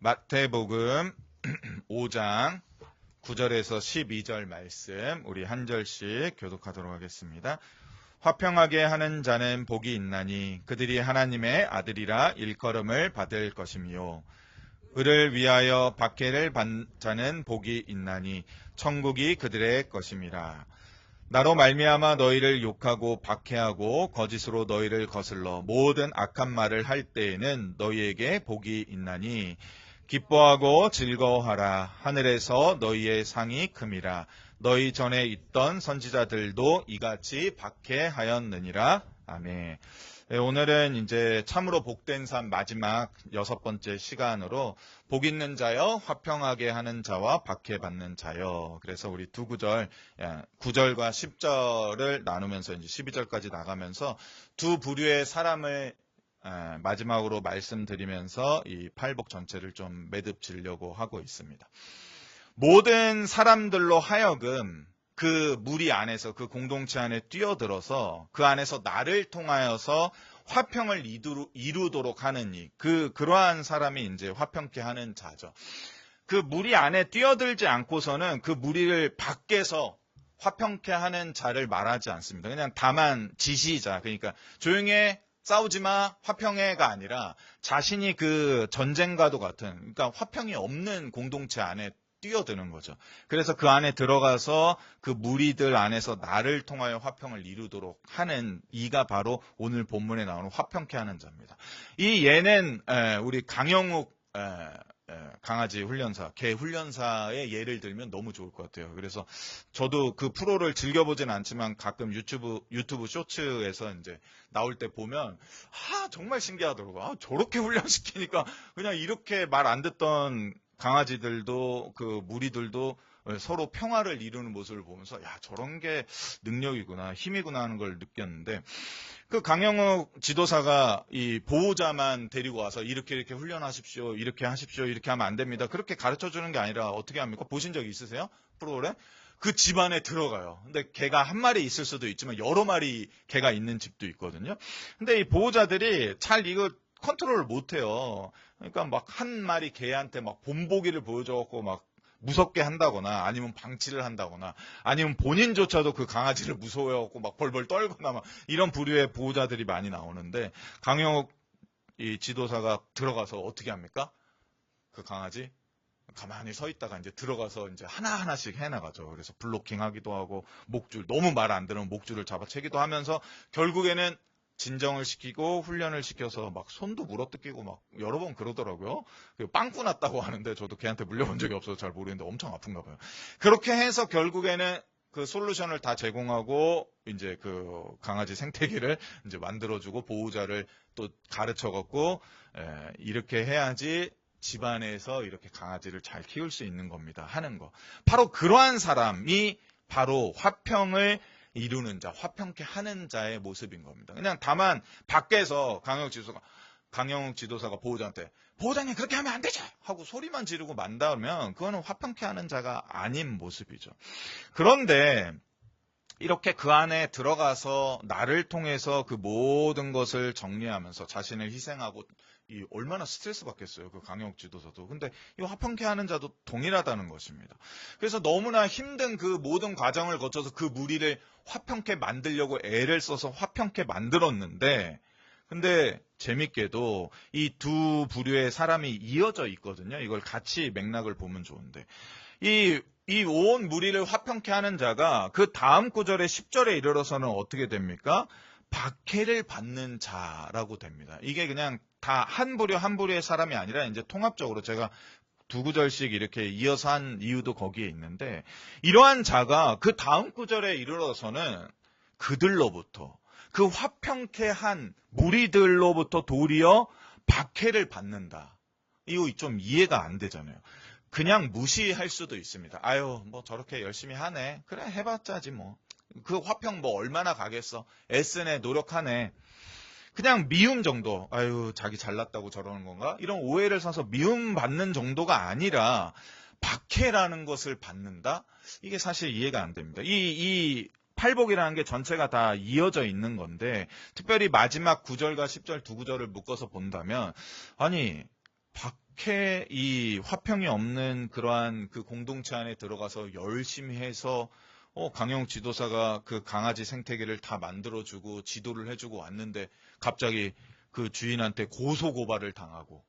마태복음 5장 9절에서 12절 말씀 우리 한 절씩 교독하도록 하겠습니다. 화평하게 하는 자는 복이 있나니 그들이 하나님의 아들이라 일컬음을 받을 것이며 을을 위하여 박해를 받는 자는 복이 있나니 천국이 그들의 것임이라. 나로 말미암아 너희를 욕하고 박해하고 거짓으로 너희를 거슬러 모든 악한 말을 할 때에는 너희에게 복이 있나니 기뻐하고 즐거워하라. 하늘에서 너희의 상이 큼이라. 너희 전에 있던 선지자들도 이같이 박해하였느니라. 아멘. 네, 오늘은 이제 참으로 복된 삶 마지막 6번째 시간으로 복 있는 자여, 화평하게 하는 자와 박해받는 자여. 그래서 우리 두 구절, 9절과 10절을 나누면서 이제 12절까지 나가면서 두 부류의 사람을 마지막으로 말씀드리면서 이 팔복 전체를 좀 매듭 지려고 하고 있습니다. 모든 사람들로 하여금 그 무리 안에서 그 공동체 안에 뛰어들어서 그 안에서 나를 통하여서 화평을 이루도록 하는 그러한 사람이 이제 화평케 하는 자죠. 그 무리 안에 뛰어들지 않고서는 그 무리를 밖에서 화평케 하는 자를 말하지 않습니다. 그냥 다만 지시자, 그러니까 조용히 해, 싸우지 마, 화평해가 아니라 자신이 그 전쟁과도 같은, 그러니까 화평이 없는 공동체 안에 뛰어드는 거죠. 그래서 그 안에 들어가서 그 무리들 안에서 나를 통하여 화평을 이루도록 하는 이가 바로 오늘 본문에 나오는 화평케 하는 자입니다. 이 얘는 우리 강영욱 강아지 훈련사, 개 훈련사의 예를 들면 너무 좋을 것 같아요. 그래서 저도 그 프로를 즐겨보진 않지만 가끔 유튜브 쇼츠에서 이제 나올 때 보면 정말 신기하더라고요. 저렇게 훈련시키니까 그냥 이렇게 말 안 듣던 강아지들도 그 무리들도 서로 평화를 이루는 모습을 보면서 저런 게 능력이구나, 힘이구나 하는 걸 느꼈는데, 그 강영욱 지도사가 이 보호자만 데리고 와서 이렇게 훈련하십시오, 이렇게 하십시오, 이렇게 하면 안 됩니다, 그렇게 가르쳐 주는 게 아니라 어떻게 합니까? 보신 적 있으세요? 프로그램? 그 집 안에 들어가요. 근데 개가 한 마리 있을 수도 있지만 여러 마리 개가 있는 집도 있거든요. 근데 이 보호자들이 잘 이거 컨트롤을 못해요. 그러니까 막 한 마리 개한테 막 본보기를 보여줘갖고 막 무섭게 한다거나 아니면 방치를 한다거나 아니면 본인조차도 그 강아지를 무서워해갖고 막 벌벌 떨거나 막 이런 부류의 보호자들이 많이 나오는데, 강영욱 이 지도사가 들어가서 어떻게 합니까? 그 강아지 가만히 서 있다가 이제 들어가서 이제 하나하나씩 해나가죠. 그래서 블로킹 하기도 하고 목줄, 너무 말 안 들으면 목줄을 잡아채기도 하면서 결국에는 진정을 시키고 훈련을 시켜서 막 손도 물어뜯기고 막 여러 번 그러더라고요. 빵꾸 났다고 하는데 저도 걔한테 물려본 적이 없어서 잘 모르겠는데 엄청 아픈가 봐요. 그렇게 해서 결국에는 그 솔루션을 다 제공하고 이제 그 강아지 생태계를 이제 만들어주고 보호자를 또 가르쳐갖고 이렇게 해야지 집안에서 이렇게 강아지를 잘 키울 수 있는 겁니다 하는 거. 바로 그러한 사람이 바로 화평을 이루는 자, 화평케 하는 자의 모습인 겁니다. 그냥 다만 밖에서 강영욱 지도사가 보호자한테 보호자님 그렇게 하면 안 되죠 하고 소리만 지르고 만다면 그거는 화평케 하는 자가 아닌 모습이죠. 그런데 이렇게 그 안에 들어가서 나를 통해서 그 모든 것을 정리하면서 자신을 희생하고 얼마나 스트레스 받겠어요, 그 강영욱 지도사도. 근데 이 화평케 하는 자도 동일하다는 것입니다. 그래서 너무나 힘든 그 모든 과정을 거쳐서 그 무리를 화평케 만들려고 애를 써서 화평케 만들었는데, 근데 재밌게도 이 두 부류의 사람이 이어져 있거든요. 이걸 같이 맥락을 보면 좋은데, 이 온 무리를 화평케 하는 자가 그 다음 구절의 10절에 이르러서는 어떻게 됩니까? 박해를 받는 자라고 됩니다. 이게 그냥 다 한 부류 한 부류의 사람이 아니라 이제 통합적으로 제가 두 구절씩 이렇게 이어서 한 이유도 거기에 있는데, 이러한 자가 그 다음 구절에 이르러서는 그들로부터, 그 화평케 한 무리들로부터 도리어 박해를 받는다. 이거 좀 이해가 안 되잖아요. 그냥 무시할 수도 있습니다. 뭐 저렇게 열심히 하네. 그래, 해봤자지 뭐. 그 화평 뭐 얼마나 가겠어. 애쓰네, 노력하네. 그냥 미움 정도. 자기 잘났다고 저러는 건가? 이런 오해를 사서 미움 받는 정도가 아니라 박해라는 것을 받는다? 이게 사실 이해가 안 됩니다. 이 팔복이라는 게 전체가 다 이어져 있는 건데, 특별히 마지막 9절과 10절 두 구절을 묶어서 본다면, 이 화평이 없는 그러한 그 공동체 안에 들어가서 열심히 해서 강영 지도사가 그 강아지 생태계를 다 만들어주고 지도를 해주고 왔는데 갑자기 그 주인한테 고소고발을 당하고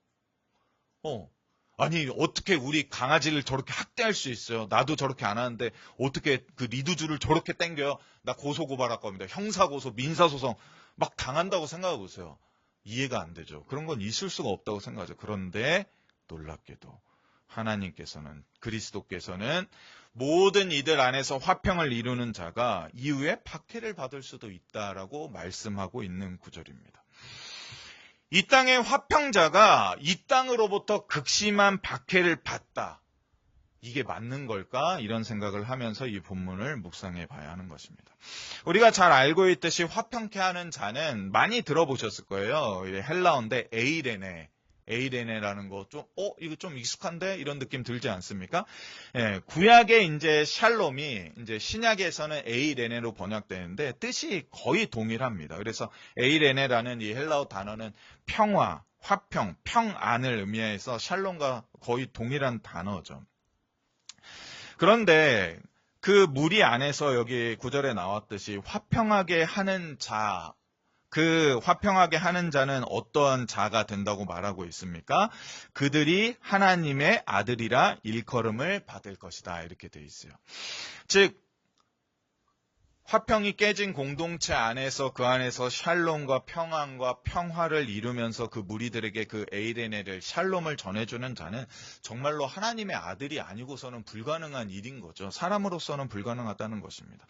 아니 어떻게 우리 강아지를 저렇게 학대할 수 있어요? 나도 저렇게 안 하는데 어떻게 그 리드줄을 저렇게 당겨요? 나 고소고발할 겁니다. 형사고소, 민사소송 막 당한다고 생각해 보세요. 이해가 안 되죠. 그런 건 있을 수가 없다고 생각하죠. 그런데 놀랍게도 하나님께서는, 그리스도께서는 모든 이들 안에서 화평을 이루는 자가 이후에 박해를 받을 수도 있다라고 말씀하고 있는 구절입니다. 이 땅의 화평자가 이 땅으로부터 극심한 박해를 받다. 이게 맞는 걸까? 이런 생각을 하면서 이 본문을 묵상해 봐야 하는 것입니다. 우리가 잘 알고 있듯이 화평케 하는 자는 많이 들어보셨을 거예요. 헬라어인데 에이레네라는 거 좀, 이거 좀 익숙한데? 이런 느낌 들지 않습니까? 예, 구약의 이제 샬롬이 이제 신약에서는 에이레네로 번역되는데 뜻이 거의 동일합니다. 그래서 에이레네라는 이 헬라어 단어는 평화, 화평, 평안을 의미해서 샬롬과 거의 동일한 단어죠. 그런데 그 무리 안에서 여기 구절에 나왔듯이 화평하게 하는 자, 그 화평하게 하는 자는 어떠한 자가 된다고 말하고 있습니까? 그들이 하나님의 아들이라 일컬음을 받을 것이다. 이렇게 돼 있어요. 즉 화평이 깨진 공동체 안에서 그 안에서 샬롬과 평안과 평화를 이루면서 그 무리들에게 그 에이레네를 샬롬을 전해주는 자는 정말로 하나님의 아들이 아니고서는 불가능한 일인 거죠. 사람으로서는 불가능하다는 것입니다.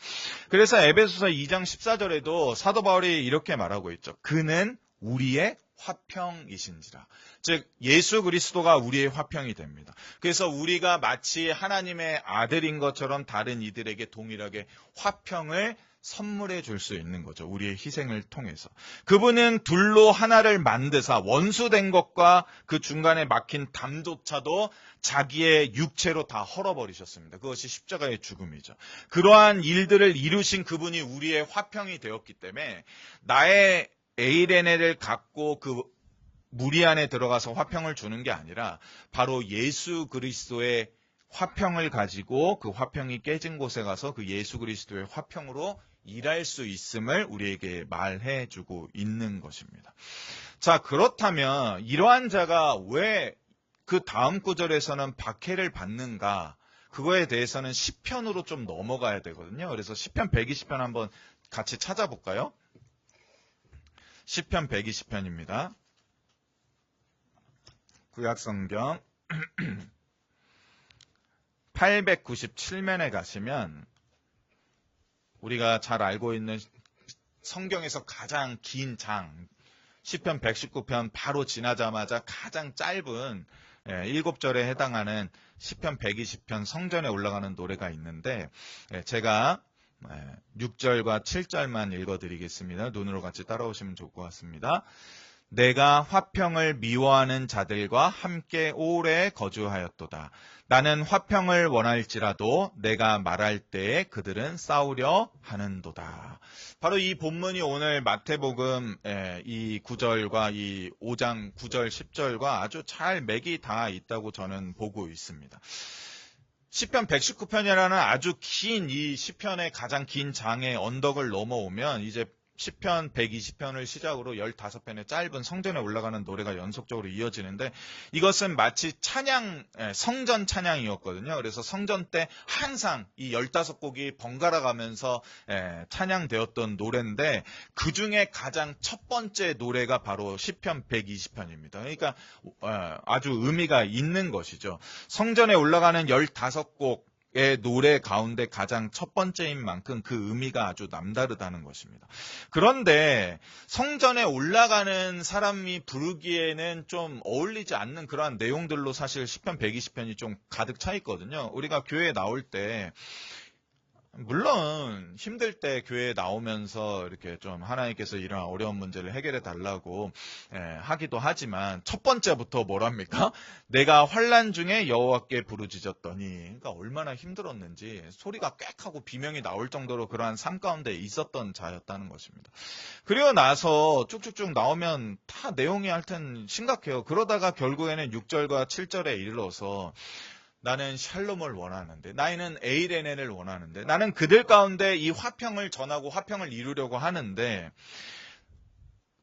그래서 에베소서 2장 14절에도 사도 바울이 이렇게 말하고 있죠. 그는 우리의 화평이신지라. 즉 예수 그리스도가 우리의 화평이 됩니다. 그래서 우리가 마치 하나님의 아들인 것처럼 다른 이들에게 동일하게 화평을 선물해 줄 수 있는 거죠. 우리의 희생을 통해서. 그분은 둘로 하나를 만드사 원수된 것과 그 중간에 막힌 담조차도 자기의 육체로 다 헐어버리셨습니다. 그것이 십자가의 죽음이죠. 그러한 일들을 이루신 그분이 우리의 화평이 되었기 때문에 나의 에이레네를 갖고 그 무리 안에 들어가서 화평을 주는 게 아니라 바로 예수 그리스도의 화평을 가지고 그 화평이 깨진 곳에 가서 그 예수 그리스도의 화평으로 일할 수 있음을 우리에게 말해주고 있는 것입니다. 자, 그렇다면 이러한 자가 왜 그 다음 구절에서는 박해를 받는가? 그거에 대해서는 시편으로 좀 넘어가야 되거든요. 그래서 시편 120편 한번 같이 찾아볼까요? 시편 120편입니다. 구약성경 897면에 가시면 우리가 잘 알고 있는 성경에서 가장 긴 장, 시편 119편 바로 지나자마자 가장 짧은 7절에 해당하는 시편 120편 성전에 올라가는 노래가 있는데 제가 6절과 7절만 읽어드리겠습니다. 눈으로 같이 따라오시면 좋을 것 같습니다. 내가 화평을 미워하는 자들과 함께 오래 거주하였도다. 나는 화평을 원할지라도 내가 말할 때에 그들은 싸우려 하는도다. 바로 이 본문이 오늘 마태복음 이 9절과 이 5장 9절 10절과 아주 잘 맥이 다 있다고 저는 보고 있습니다. 시편 119편이라는 아주 긴 이 시편의 가장 긴 장의 언덕을 넘어오면 이제 시편 120편을 시작으로 15편의 짧은 성전에 올라가는 노래가 연속적으로 이어지는데 이것은 마치 찬양, 성전 찬양이었거든요. 그래서 성전 때 항상 이 15곡이 번갈아 가면서 찬양되었던 노래인데 그 중에 가장 첫 번째 노래가 바로 시편 120편입니다. 그러니까 아주 의미가 있는 것이죠. 성전에 올라가는 15곡 의 노래 가운데 가장 첫 번째인 만큼 그 의미가 아주 남다르다는 것입니다. 그런데 성전에 올라가는 사람이 부르기에는 좀 어울리지 않는 그러한 내용들로 사실 시편 120편이 좀 가득 차 있거든요. 우리가 교회에 나올 때 물론 힘들 때 교회에 나오면서 이렇게 좀 하나님께서 이런 어려운 문제를 해결해 달라고 하기도 하지만 첫 번째부터 뭐랍니까? 내가 환난 중에 여호와께 부르짖었더니, 그러니까 얼마나 힘들었는지 소리가 꽥하고 비명이 나올 정도로 그러한 삶 가운데 있었던 자였다는 것입니다. 그리고 나서 쭉쭉쭉 나오면 다 내용이 하여튼 심각해요. 그러다가 결국에는 6절과 7절에 이르러서 나는 샬롬을 원하는데, 나는 에이레네를 원하는데, 나는 그들 가운데 이 화평을 전하고 화평을 이루려고 하는데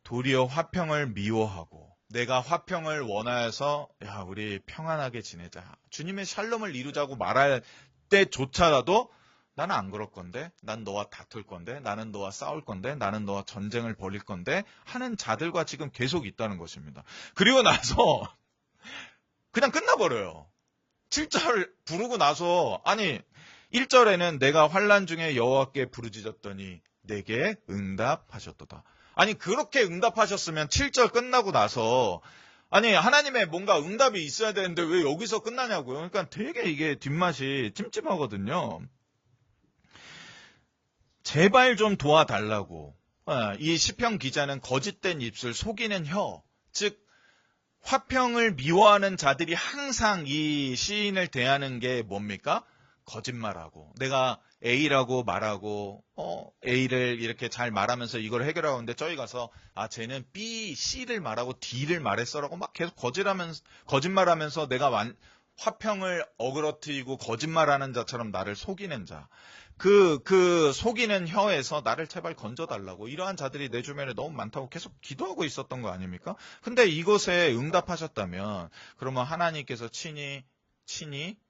도리어 화평을 미워하고, 내가 화평을 원하여서 야 우리 평안하게 지내자, 주님의 샬롬을 이루자고 말할 때조차라도 나는 안 그럴 건데, 난 너와 다툴 건데, 나는 너와 싸울 건데, 나는 너와 전쟁을 벌일 건데 하는 자들과 지금 계속 있다는 것입니다. 그리고 나서 그냥 끝나버려요. 7절 부르고 나서, 아니 1절에는 내가 환난 중에 여호와께 부르짖었더니 내게 응답하셨도다. 아니 그렇게 응답하셨으면 7절 끝나고 나서, 아니 하나님의 뭔가 응답이 있어야 되는데 왜 여기서 끝나냐고요. 그러니까 되게 이게 뒷맛이 찜찜하거든요. 제발 좀 도와달라고. 이 시편 기자는 거짓된 입술, 속이는 혀, 즉 화평을 미워하는 자들이 항상 이 시인을 대하는 게 뭡니까? 거짓말하고, 내가 A라고 말하고 A를 이렇게 잘 말하면서 이걸 해결하고 있는데 저기 가서 쟤는 B, C를 말하고 D를 말했어라고 막 계속 거짓말하면서 내가 화평을 어그러뜨리고 거짓말하는 자처럼 나를 속이는 자. 그 속이는 혀에서 나를 제발 건져달라고, 이러한 자들이 내 주변에 너무 많다고 계속 기도하고 있었던 거 아닙니까? 근데 이것에 응답하셨다면 그러면 하나님께서 친히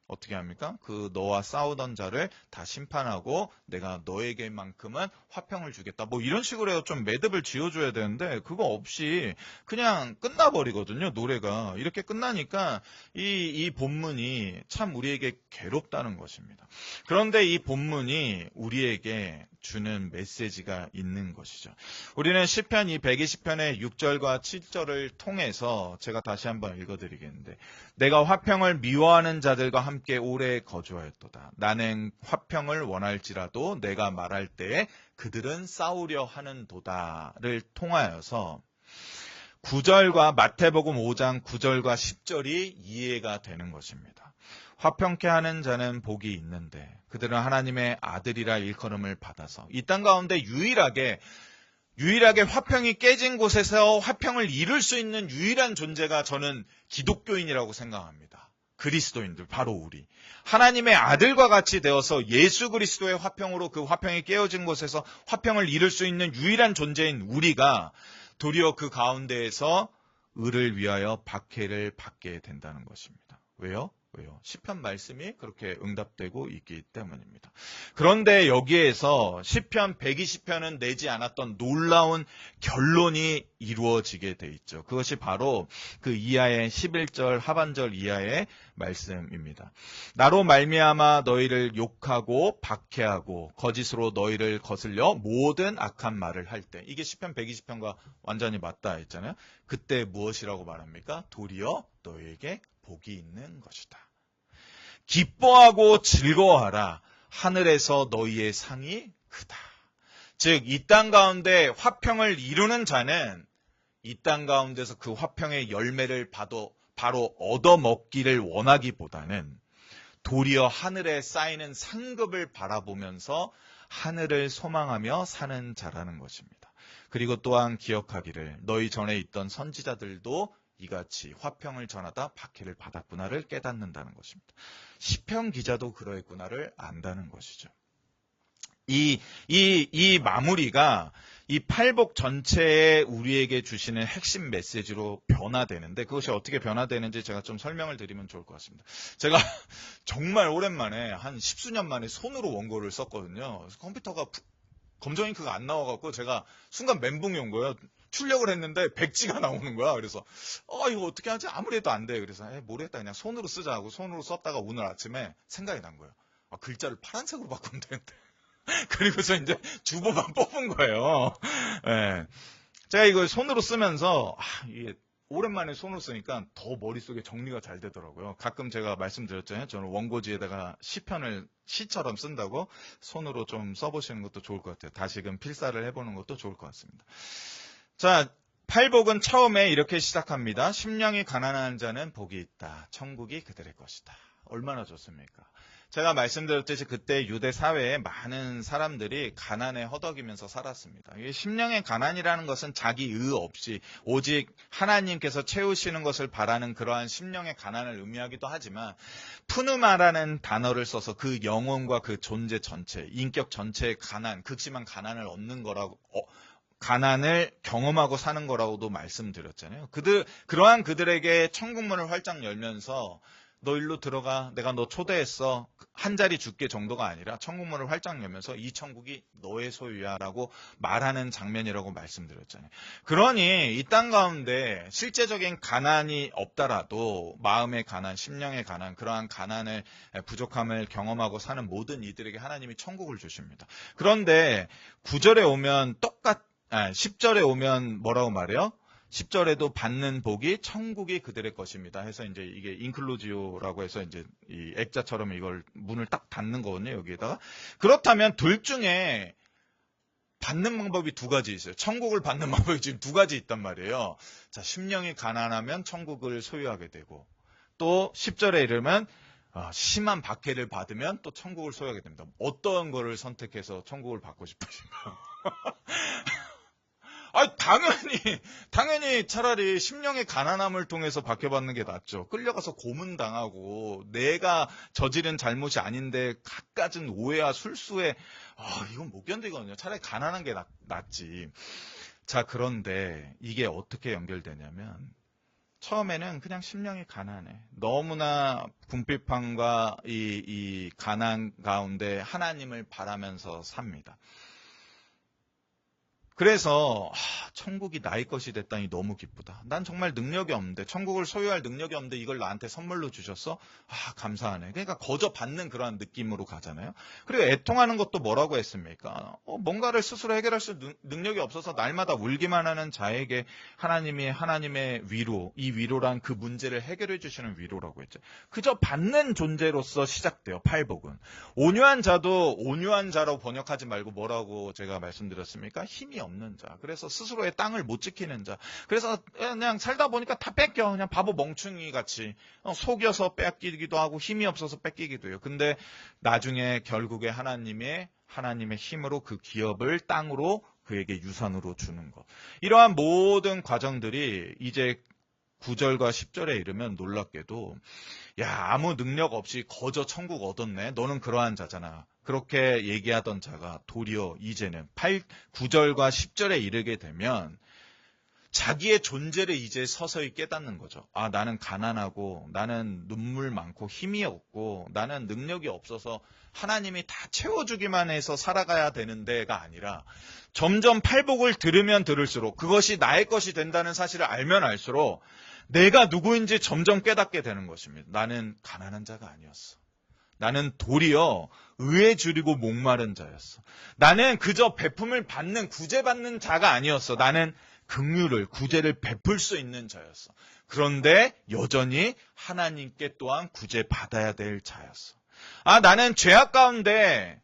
어떻게 합니까? 그 너와 싸우던 자를 다 심판하고 내가 너에게만큼은 화평을 주겠다. 뭐 이런 식으로 해서 좀 매듭을 지어줘야 되는데 그거 없이 그냥 끝나버리거든요. 노래가 이렇게 끝나니까 이 본문이 참 우리에게 괴롭다는 것입니다. 그런데 이 본문이 우리에게 주는 메시지가 있는 것이죠. 우리는 시편 이 120편의 6절과 7절을 통해서 제가 다시 한번 읽어드리겠는데, 내가 화평을 미워하는 자들과 함께 오래 거주하였도다. 나는 화평을 원할지라도 내가 말할 때에 그들은 싸우려 하는도다를 통하여서 9절과 마태복음 5장 9절과 10절이 이해가 되는 것입니다. 화평케 하는 자는 복이 있는데 그들은 하나님의 아들이라 일컬음을 받아서, 이 땅 가운데 유일하게 화평이 깨진 곳에서 화평을 이룰 수 있는 유일한 존재가 저는 기독교인이라고 생각합니다. 그리스도인들, 바로 우리. 하나님의 아들과 같이 되어서 예수 그리스도의 화평으로 그 화평이 깨어진 곳에서 화평을 이룰 수 있는 유일한 존재인 우리가 도리어 그 가운데에서 의를 위하여 박해를 받게 된다는 것입니다. 왜요? 시편 말씀이 그렇게 응답되고 있기 때문입니다. 그런데 여기에서 시편 120편은 내지 않았던 놀라운 결론이 이루어지게 돼 있죠. 그것이 바로 그 이하의 11절 하반절 이하의 말씀입니다. 나로 말미암아 너희를 욕하고 박해하고 거짓으로 너희를 거슬려 모든 악한 말을 할 때, 이게 시편 120편과 완전히 맞다 했잖아요. 그때 무엇이라고 말합니까? 도리어 너희에게 복이 있는 것이다. 기뻐하고 즐거워하라. 하늘에서 너희의 상이 크다. 즉, 이 땅 가운데 화평을 이루는 자는 이 땅 가운데서 그 화평의 열매를 바로 얻어먹기를 원하기보다는 도리어 하늘에 쌓이는 상급을 바라보면서 하늘을 소망하며 사는 자라는 것입니다. 그리고 또한 기억하기를 너희 전에 있던 선지자들도 이같이 화평을 전하다 박해를 받았구나를 깨닫는다는 것입니다. 시편 기자도 그러했구나를 안다는 것이죠. 이 마무리가 이 팔복 전체에 우리에게 주시는 핵심 메시지로 변화되는데, 그것이 어떻게 변화되는지 제가 좀 설명을 드리면 좋을 것 같습니다. 제가 정말 오랜만에 한 10수년 만에 손으로 원고를 썼거든요. 그래서 컴퓨터가 검정 잉크가 안 나와갖고 제가 순간 멘붕이 온 거예요. 출력을 했는데 백지가 나오는 거야. 그래서 이거 어떻게 하지? 아무리 해도 안 돼. 그래서 모르겠다, 그냥 손으로 쓰자 하고 손으로 썼다가 오늘 아침에 생각이 난 거예요. 글자를 파란색으로 바꾸면 되는데. 그리고서 이제 주보만 뽑은 거예요. 네. 제가 이걸 손으로 쓰면서 이게 오랜만에 손을 쓰니까 더 머릿속에 정리가 잘 되더라고요. 가끔 제가 말씀드렸잖아요. 저는 원고지에다가 시편을 시처럼 쓴다고 손으로 좀 써보시는 것도 좋을 것 같아요. 다시금 필사를 해보는 것도 좋을 것 같습니다. 자, 팔복은 처음에 이렇게 시작합니다. 심령이 가난한 자는 복이 있다. 천국이 그들의 것이다. 얼마나 좋습니까? 제가 말씀드렸듯이 그때 유대 사회에 많은 사람들이 가난에 허덕이면서 살았습니다. 이 심령의 가난이라는 것은 자기 의 없이 오직 하나님께서 채우시는 것을 바라는 그러한 심령의 가난을 의미하기도 하지만 푸누마라는 단어를 써서 그 영혼과 그 존재 전체, 인격 전체의 가난, 극심한 가난을 얻는 거라고 가난을 경험하고 사는 거라고도 말씀드렸잖아요. 그러한 그들에게 천국문을 활짝 열면서 너 일로 들어가. 내가 너 초대했어. 한 자리 줄게 정도가 아니라 천국문을 활짝 열면서 이 천국이 너의 소유야 라고 말하는 장면이라고 말씀드렸잖아요. 그러니 이 땅 가운데 실제적인 가난이 없더라도 마음의 가난, 심령의 가난, 그러한 가난을 부족함을 경험하고 사는 모든 이들에게 하나님이 천국을 주십니다. 그런데 9절에 오면 10절에 오면 뭐라고 말해요? 10절에도 받는 복이 천국이 그들의 것입니다. 해서 이제 이게 인클루지오라고 해서 이제 이 액자처럼 이걸 문을 딱 닫는 거거든요, 여기에다가. 그렇다면 둘 중에 받는 방법이 두 가지 있어요. 천국을 받는 방법이 지금 두 가지 있단 말이에요. 자, 심령이 가난하면 천국을 소유하게 되고, 또 10절에 이르면 심한 박해를 받으면 또 천국을 소유하게 됩니다. 어떤 거를 선택해서 천국을 받고 싶으신가요? 당연히 차라리 심령의 가난함을 통해서 박해받는 게 낫죠. 끌려가서 고문당하고 내가 저지른 잘못이 아닌데 갖가진 오해와 술수에 이건 못 견디거든요. 차라리 가난한 게 낫지. 자, 그런데 이게 어떻게 연결되냐면 처음에는 그냥 심령이 가난해. 너무나 궁핍함과 이 가난 가운데 하나님을 바라면서 삽니다. 그래서 천국이 나의 것이 됐다니 너무 기쁘다. 난 정말 능력이 없는데, 천국을 소유할 능력이 없는데 이걸 나한테 선물로 주셨어? 감사하네. 그러니까 거저 받는 그러한 느낌으로 가잖아요. 그리고 애통하는 것도 뭐라고 했습니까? 뭔가를 스스로 해결할 수 능력이 없어서 날마다 울기만 하는 자에게 하나님의 위로, 이 위로란 그 문제를 해결해 주시는 위로라고 했죠. 그저 받는 존재로서 시작돼요, 팔복은. 온유한 자도 온유한 자로 번역하지 말고 뭐라고 제가 말씀드렸습니까? 힘이 없는 자. 그래서 스스로의 땅을 못 지키는 자. 그래서 그냥 살다 보니까 다 뺏겨. 그냥 바보 멍충이 같이 속여서 뺏기기도 하고 힘이 없어서 뺏기기도 해요. 근데 나중에 결국에 하나님의 힘으로 그 기업을 땅으로 그에게 유산으로 주는 것. 이러한 모든 과정들이 이제 9절과 10절에 이르면 놀랍게도 아무 능력 없이 거저 천국 얻었네. 너는 그러한 자잖아. 그렇게 얘기하던 자가 도리어 이제는 9절과 10절에 이르게 되면 자기의 존재를 이제 서서히 깨닫는 거죠. 나는 가난하고 나는 눈물 많고 힘이 없고 나는 능력이 없어서 하나님이 다 채워주기만 해서 살아가야 되는 데가 아니라 점점 팔복을 들으면 들을수록 그것이 나의 것이 된다는 사실을 알면 알수록 내가 누구인지 점점 깨닫게 되는 것입니다. 나는 가난한 자가 아니었어. 나는 도리어 의에 줄이고 목마른 자였어. 나는 그저 베품을 받는 구제받는 자가 아니었어. 나는 긍휼을 구제를 베풀 수 있는 자였어. 그런데 여전히 하나님께 또한 구제받아야 될 자였어. 나는 죄악 가운데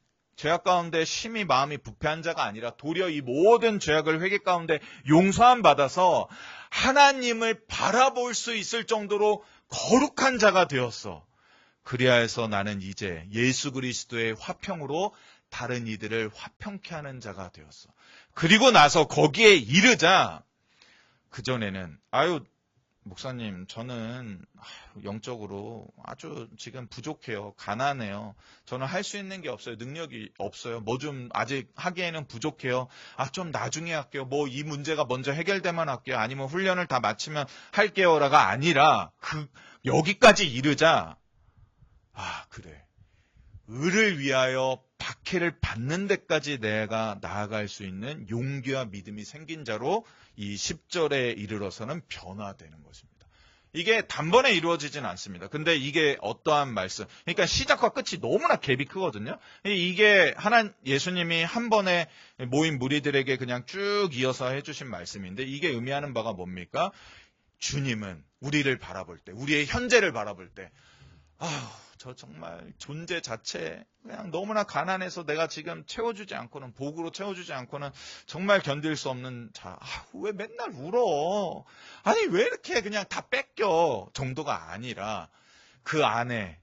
심히 마음이 부패한 자가 아니라 도리어 이 모든 죄악을 회개 가운데 용서함 받아서 하나님을 바라볼 수 있을 정도로 거룩한 자가 되었어. 그리하여서 나는 이제 예수 그리스도의 화평으로 다른 이들을 화평케 하는 자가 되었어. 그리고 나서 거기에 이르자 그전에는 목사님 저는 영적으로 아주 지금 부족해요. 가난해요. 저는 할 수 있는 게 없어요. 능력이 없어요. 뭐 좀 아직 하기에는 부족해요. 좀 나중에 할게요. 뭐 이 문제가 먼저 해결되면 할게요. 아니면 훈련을 다 마치면 할게요라가 아니라 여기까지 이르자 그래. 의를 위하여 박해를 받는 데까지 내가 나아갈 수 있는 용기와 믿음이 생긴 자로 이 10절에 이르러서는 변화되는 것입니다. 이게 단번에 이루어지진 않습니다. 근데 이게 어떠한 말씀, 그러니까 시작과 끝이 너무나 갭이 크거든요. 이게 예수님이 한 번에 모인 무리들에게 그냥 쭉 이어서 해주신 말씀인데 이게 의미하는 바가 뭡니까? 주님은 우리를 바라볼 때, 우리의 현재를 바라볼 때, 저 정말 존재 자체 그냥 너무나 가난해서 내가 지금 채워주지 않고는, 복으로 채워주지 않고는 정말 견딜 수 없는 자, 왜 맨날 울어? 아니 왜 이렇게 그냥 다 뺏겨? 정도가 아니라 그 안에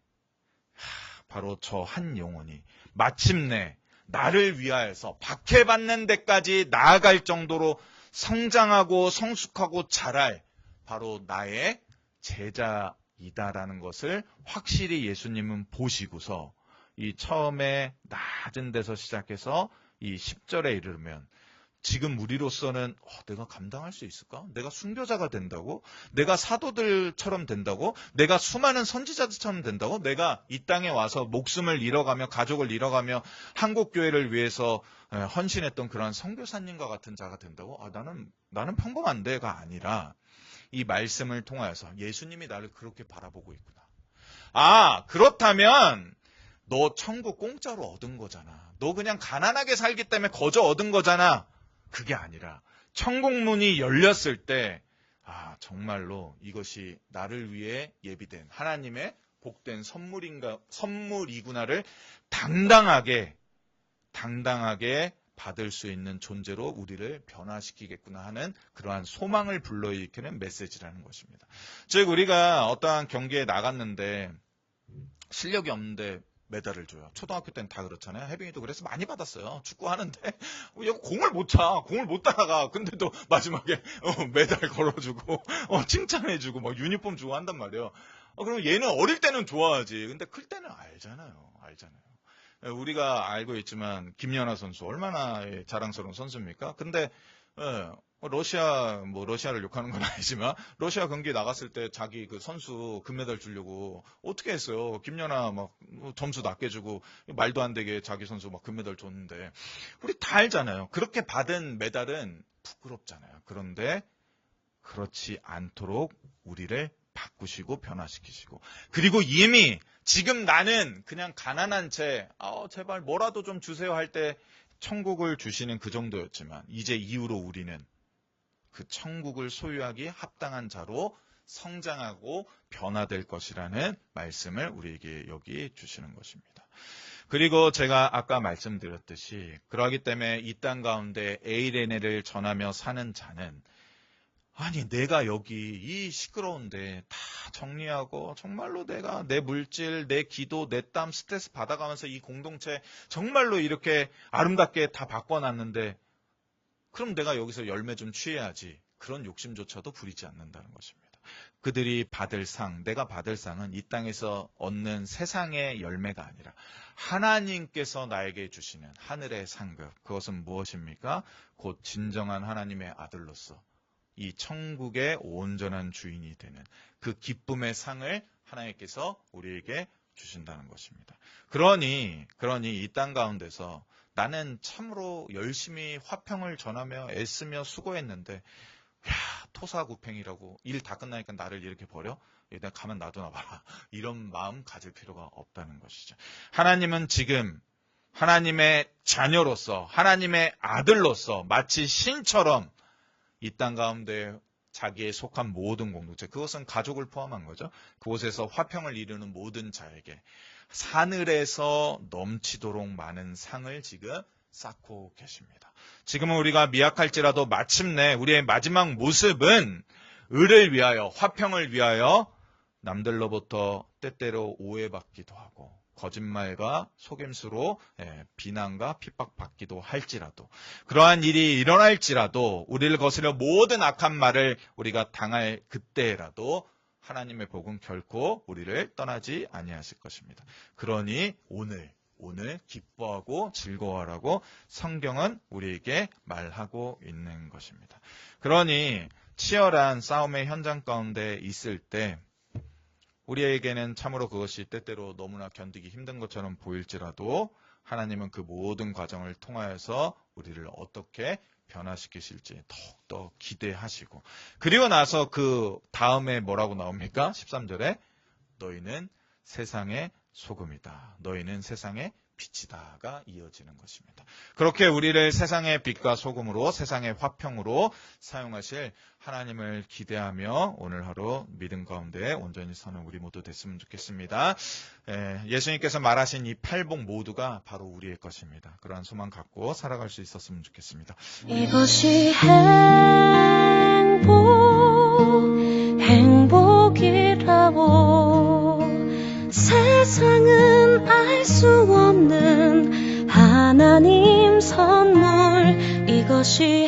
바로 저 한 영혼이 마침내 나를 위하여서 박해받는 데까지 나아갈 정도로 성장하고 성숙하고 자랄 바로 나의 제자이다라는 것을 확실히 예수님은 보시고서 이 처음에 낮은 데서 시작해서 이 10절에 이르면 지금 우리로서는 내가 감당할 수 있을까? 내가 순교자가 된다고? 내가 사도들처럼 된다고? 내가 수많은 선지자들처럼 된다고? 내가 이 땅에 와서 목숨을 잃어가며 가족을 잃어가며 한국교회를 위해서 헌신했던 그런 선교사님과 같은 자가 된다고? 나는 평범한 데가 아니라 이 말씀을 통하여서 예수님이 나를 그렇게 바라보고 있구나. 그렇다면 너 천국 공짜로 얻은 거잖아. 너 그냥 가난하게 살기 때문에 거저 얻은 거잖아. 그게 아니라 천국 문이 열렸을 때 정말로 이것이 나를 위해 예비된 하나님의 복된 선물이구나를 당당하게 받을 수 있는 존재로 우리를 변화시키겠구나 하는 그러한 소망을 불러일으키는 메시지라는 것입니다. 즉 우리가 어떠한 경기에 나갔는데 실력이 없는데 메달을 줘요. 초등학교 때는 다 그렇잖아요. 혜빈이도 그래서 많이 받았어요. 축구하는데 공을 못 차. 공을 못 따라가. 근데도 마지막에 메달 걸어주고 칭찬해주고 막 유니폼 주고 한단 말이에요. 그러면 얘는 어릴 때는 좋아하지. 근데 클 때는 알잖아요. 우리가 알고 있지만 김연아 선수 얼마나 자랑스러운 선수입니까? 근데 러시아를 욕하는 건 아니지만 러시아 경기 나갔을 때 자기 그 선수 금메달 주려고 어떻게 했어요? 김연아 막 점수 낮게 주고 말도 안 되게 자기 선수 막 금메달 줬는데 우리 다 알잖아요. 그렇게 받은 메달은 부끄럽잖아요. 그런데 그렇지 않도록 우리를 바꾸시고 변화시키시고 그리고 이미 지금 나는 그냥 가난한 채 제발 뭐라도 좀 주세요 할 때 천국을 주시는 그 정도였지만 이제 이후로 우리는 그 천국을 소유하기 합당한 자로 성장하고 변화될 것이라는 말씀을 우리에게 여기 주시는 것입니다. 그리고 제가 아까 말씀드렸듯이 그러하기 때문에 이 땅 가운데 에이레네를 전하며 사는 자는 내가 여기 이 시끄러운데 다 정리하고 정말로 내가 내 물질, 내 기도, 내 땀, 스트레스 받아가면서 이 공동체 정말로 이렇게 아름답게 다 바꿔놨는데 그럼 내가 여기서 열매 좀 취해야지. 그런 욕심조차도 부리지 않는다는 것입니다. 그들이 받을 상, 내가 받을 상은 이 땅에서 얻는 세상의 열매가 아니라 하나님께서 나에게 주시는 하늘의 상급. 그것은 무엇입니까? 곧 진정한 하나님의 아들로서 이 천국의 온전한 주인이 되는 그 기쁨의 상을 하나님께서 우리에게 주신다는 것입니다. 그러니 이 땅 가운데서 나는 참으로 열심히 화평을 전하며 애쓰며 수고했는데 토사구팽이라고 일 다 끝나니까 나를 이렇게 버려? 내가 가만 놔두나 봐라. 이런 마음 가질 필요가 없다는 것이죠. 하나님은 지금 하나님의 자녀로서 하나님의 아들로서 마치 신처럼 이 땅 가운데 자기에 속한 모든 공동체, 그것은 가족을 포함한 거죠. 그곳에서 화평을 이루는 모든 자에게 하늘에서 넘치도록 많은 상을 지금 쌓고 계십니다. 지금은 우리가 미약할지라도 마침내 우리의 마지막 모습은 의를 위하여, 화평을 위하여 남들로부터 때때로 오해받기도 하고 거짓말과 속임수로 비난과 핍박받기도 할지라도 그러한 일이 일어날지라도 우리를 거스려 모든 악한 말을 우리가 당할 그때라도 하나님의 복은 결코 우리를 떠나지 아니하실 것입니다. 그러니 오늘 기뻐하고 즐거워하라고 성경은 우리에게 말하고 있는 것입니다. 그러니 치열한 싸움의 현장 가운데 있을 때 우리에게는 참으로 그것이 때때로 너무나 견디기 힘든 것처럼 보일지라도 하나님은 그 모든 과정을 통하여서 우리를 어떻게 변화시키실지 더욱더 기대하시고 그리고 나서 그 다음에 뭐라고 나옵니까? 13절에 너희는 세상의 소금이다. 너희는 세상의 빛이다가 이어지는 것입니다. 그렇게 우리를 세상의 빛과 소금으로, 세상의 화평으로 사용하실 하나님을 기대하며 오늘 하루 믿음 가운데 온전히 사는 우리 모두 됐으면 좋겠습니다. 예수님께서 말하신 이 팔복 모두가 바로 우리의 것입니다. 그러한 소망 갖고 살아갈 수 있었으면 좋겠습니다. 이것이 행복이라고 세상은 알 수 없는 하나님 선물 이것이